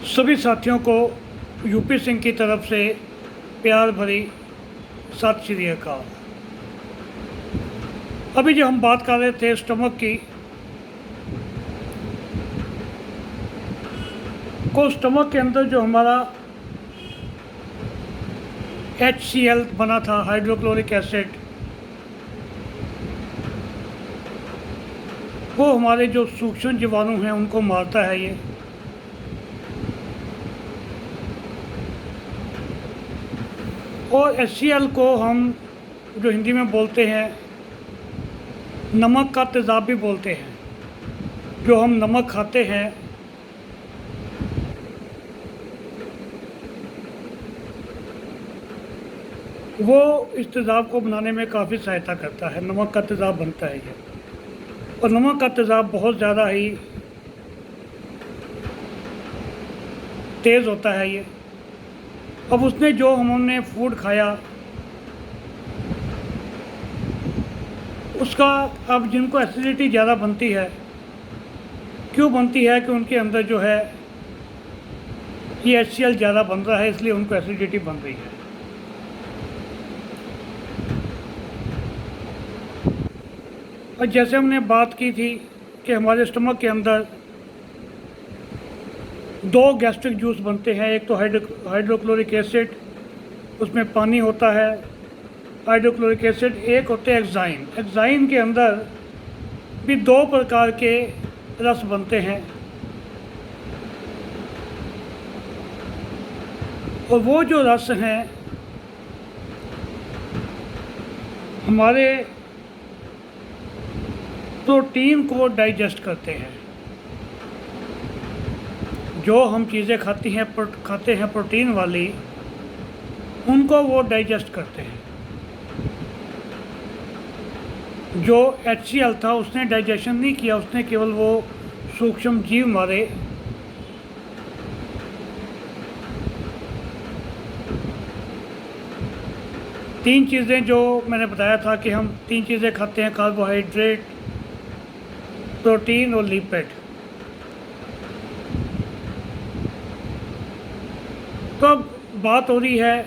सभी साथियों को यूपी सिंह की तरफ से प्यार भरी सत श्री अकाल। अभी जो हम बात कर रहे थे स्टमक की, को स्टमक के अंदर जो हमारा HCl बना था, हाइड्रोक्लोरिक एसिड, वो हमारे जो सूक्ष्म जीवाणु हैं उनको मारता है ये। और HCl को हम जो हिंदी में बोलते हैं नमक का तेज़ाब भी बोलते हैं। जो हम नमक खाते हैं वो इस तेज़ाब को बनाने में काफ़ी सहायता करता है। नमक का तेज़ाब बनता है ये, और नमक का तेज़ाब बहुत ज़्यादा ही तेज़ होता है ये। अब उसने जो हमने फूड खाया उसका, अब जिनको एसिडिटी ज़्यादा बनती है, क्यों बनती है कि उनके अंदर जो है ये HCl ज़्यादा बन रहा है, इसलिए उनको एसिडिटी बन रही है। और जैसे हमने बात की थी कि हमारे स्टमक के अंदर दो गैस्ट्रिक जूस बनते हैं। एक तो हाइड्रोक्लोरिक एसिड, उसमें पानी होता है हाइड्रोक्लोरिक एसिड। एक होते हैं एग्जाइन। एग्जाइन के अंदर भी दो प्रकार के रस बनते हैं, और वो जो रस हैं हमारे प्रोटीन को डाइजेस्ट करते हैं। जो हम चीज़ें खाते हैं प्रोटीन वाली, उनको वो डाइजेस्ट करते हैं। जो HCl था उसने डाइजेशन नहीं किया, उसने केवल वो सूक्ष्म जीव मारे। तीन चीज़ें जो मैंने बताया था कि हम तीन चीज़ें खाते हैं, कार्बोहाइड्रेट, प्रोटीन और लिपिड। तो अब बात हो रही है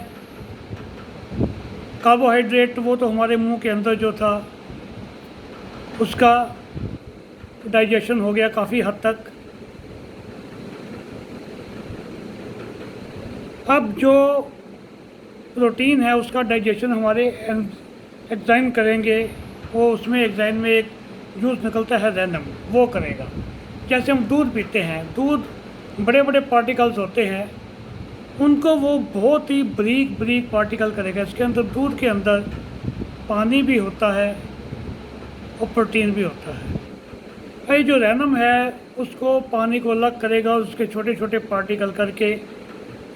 कार्बोहाइड्रेट, वो तो हमारे मुंह के अंदर जो था उसका डाइजेशन हो गया काफ़ी हद तक। अब जो प्रोटीन है उसका डाइजेशन हमारे एंजाइम करेंगे। वो उसमें एंजाइम में एक जूस निकलता है रैनम, वो करेगा। जैसे हम दूध पीते हैं, दूध बड़े बड़े पार्टिकल्स होते हैं, उनको वो बहुत ही बारीक बारीक पार्टिकल करेगा। इसके अंदर, दूध के अंदर पानी भी होता है और प्रोटीन भी होता है। ये जो रैनम है उसको, पानी को अलग करेगा, उसके छोटे छोटे पार्टिकल करके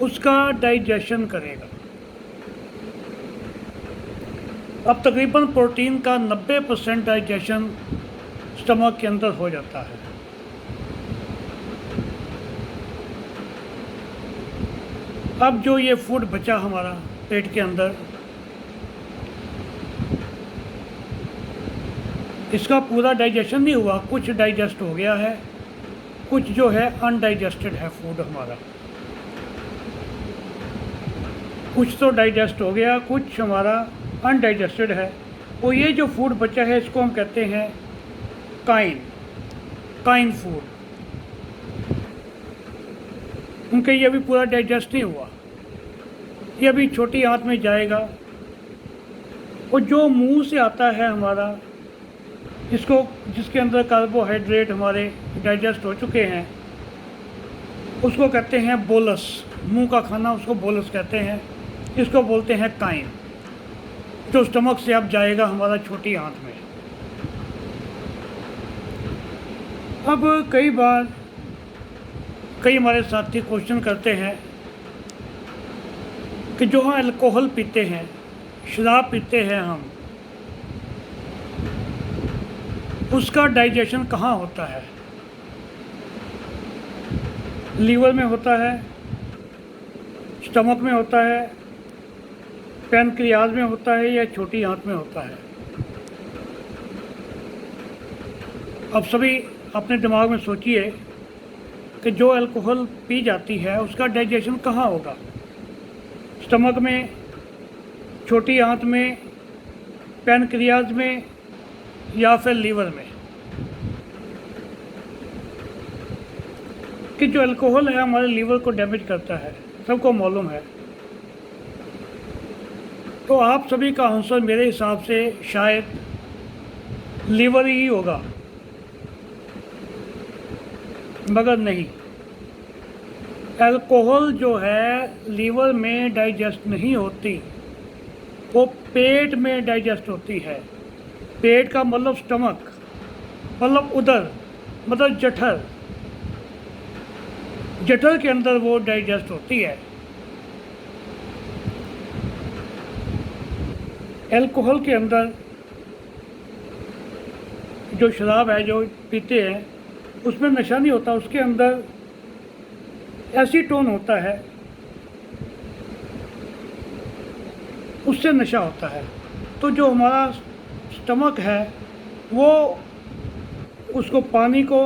उसका डाइजेशन करेगा। अब तकरीबन प्रोटीन का 90% डाइजेशन स्टमक के अंदर हो जाता है। अब जो ये फूड बचा हमारा पेट के अंदर, इसका पूरा डाइजेशन नहीं हुआ। कुछ डाइजेस्ट हो गया है, कुछ जो है अनडाइजेस्टेड है फूड हमारा। कुछ तो डाइजेस्ट हो गया, कुछ हमारा अनडाइजेस्टेड है। और ये जो फूड बचा है इसको हम कहते हैं काइन फूड। उनके ये अभी पूरा डाइजेस्ट नहीं हुआ, ये अभी छोटी आंत में जाएगा। और जो मुंह से आता है हमारा, जिसके अंदर कार्बोहाइड्रेट हमारे डाइजेस्ट हो चुके हैं, उसको कहते हैं बोलस। मुंह का खाना उसको बोलस कहते हैं। इसको बोलते हैं काइन, जो स्टमक से अब जाएगा हमारा छोटी आंत में। अब कई हमारे साथी क्वेश्चन करते हैं कि जो हम अल्कोहल पीते हैं, शराब पीते हैं हम, उसका डाइजेशन कहाँ होता है? लीवर में होता है, स्टमक में होता है, पैनक्रियाज में होता है, या छोटी आंत में होता है? अब सभी अपने दिमाग में सोचिए कि जो अल्कोहल पी जाती है उसका डाइजेशन कहाँ होगा, स्टमक में, छोटी आंत में, पैनक्रियाज में या फिर लीवर में। कि जो अल्कोहल है हमारे लीवर को डैमेज करता है, सबको मालूम है। तो आप सभी का आंसर मेरे हिसाब से शायद लीवर ही होगा, मगर नहीं। अल्कोहल जो है लीवर में डाइजेस्ट नहीं होती, वो पेट में डाइजेस्ट होती है। पेट का मतलब स्टमक, मतलब उदर, मतलब जठर, जठर के अंदर वो डाइजेस्ट होती है। अल्कोहल के अंदर जो शराब है जो पीते हैं उसमें नशा नहीं होता, उसके अंदर एसीटोन होता है, उससे नशा होता है। तो जो हमारा स्टमक है वो उसको, पानी को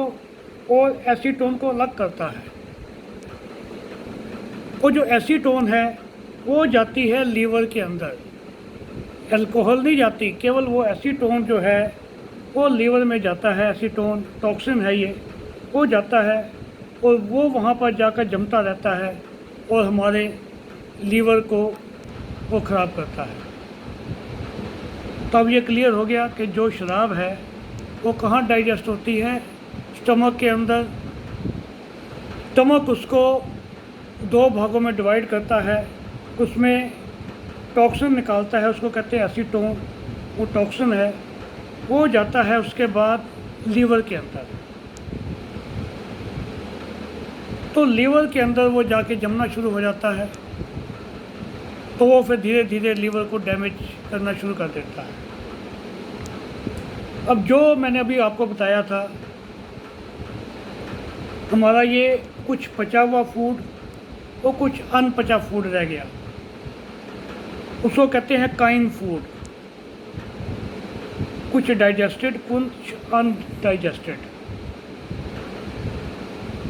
और एसीटोन को अलग करता है। वो जो एसीटोन है वो जाती है लीवर के अंदर, अल्कोहल नहीं जाती, केवल वो एसीटोन जो है वो लीवर में जाता है। एसीटोन टॉक्सिन है ये, वो जाता है और वो वहाँ पर जाकर जमता रहता है और हमारे लीवर को वो ख़राब करता है। तो अब ये क्लियर हो गया कि जो शराब है वो कहाँ डाइजेस्ट होती है, स्टमक के अंदर। स्टमक उसको दो भागों में डिवाइड करता है, उसमें टॉक्सिन निकालता है, उसको कहते हैं एसीटोन, वो टॉक्सिन है, वो जाता है उसके बाद लीवर के अंदर। तो लीवर के अंदर वो जाके जमना शुरू हो जाता है, तो वो फिर धीरे धीरे लीवर को डैमेज करना शुरू कर देता है। अब जो मैंने अभी आपको बताया था, हमारा ये कुछ पचा हुआ फूड और कुछ अनपचा फूड रह गया, उसको कहते हैं काइन फूड। कुछ डाइजेस्टेड, कुछ अनडाइजेस्टेड।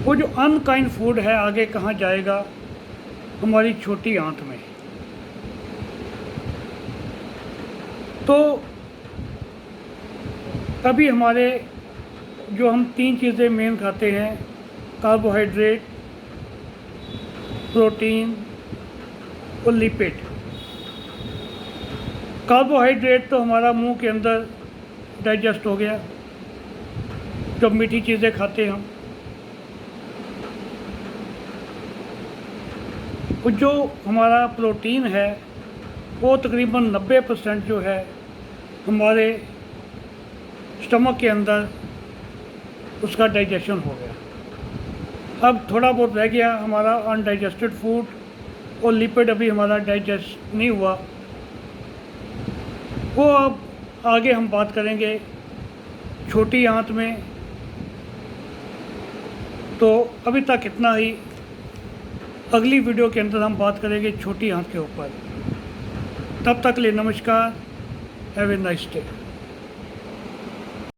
वो जो अनकाइन फूड है आगे कहाँ जाएगा, हमारी छोटी आंत में। तो तभी हमारे जो हम तीन चीज़ें मेन खाते हैं, कार्बोहाइड्रेट, प्रोटीन और लिपिड। कार्बोहाइड्रेट तो हमारा मुंह के अंदर डाइजेस्ट हो गया, जब मीठी चीज़ें खाते हैं हम। और जो हमारा प्रोटीन है वो तकरीबन 90% जो है हमारे स्टमक के अंदर उसका डाइजेशन हो गया। अब थोड़ा बहुत रह गया हमारा अनडाइजेस्टेड फूड, और लिपिड अभी हमारा डाइजेस्ट नहीं हुआ, वो अब आगे हम बात करेंगे छोटी आंत में। तो अभी तक इतना ही, अगली वीडियो के अंदर हम बात करेंगे छोटी आंत के ऊपर। तब तक के लिए नमस्कार, हैव ए नाइस डे।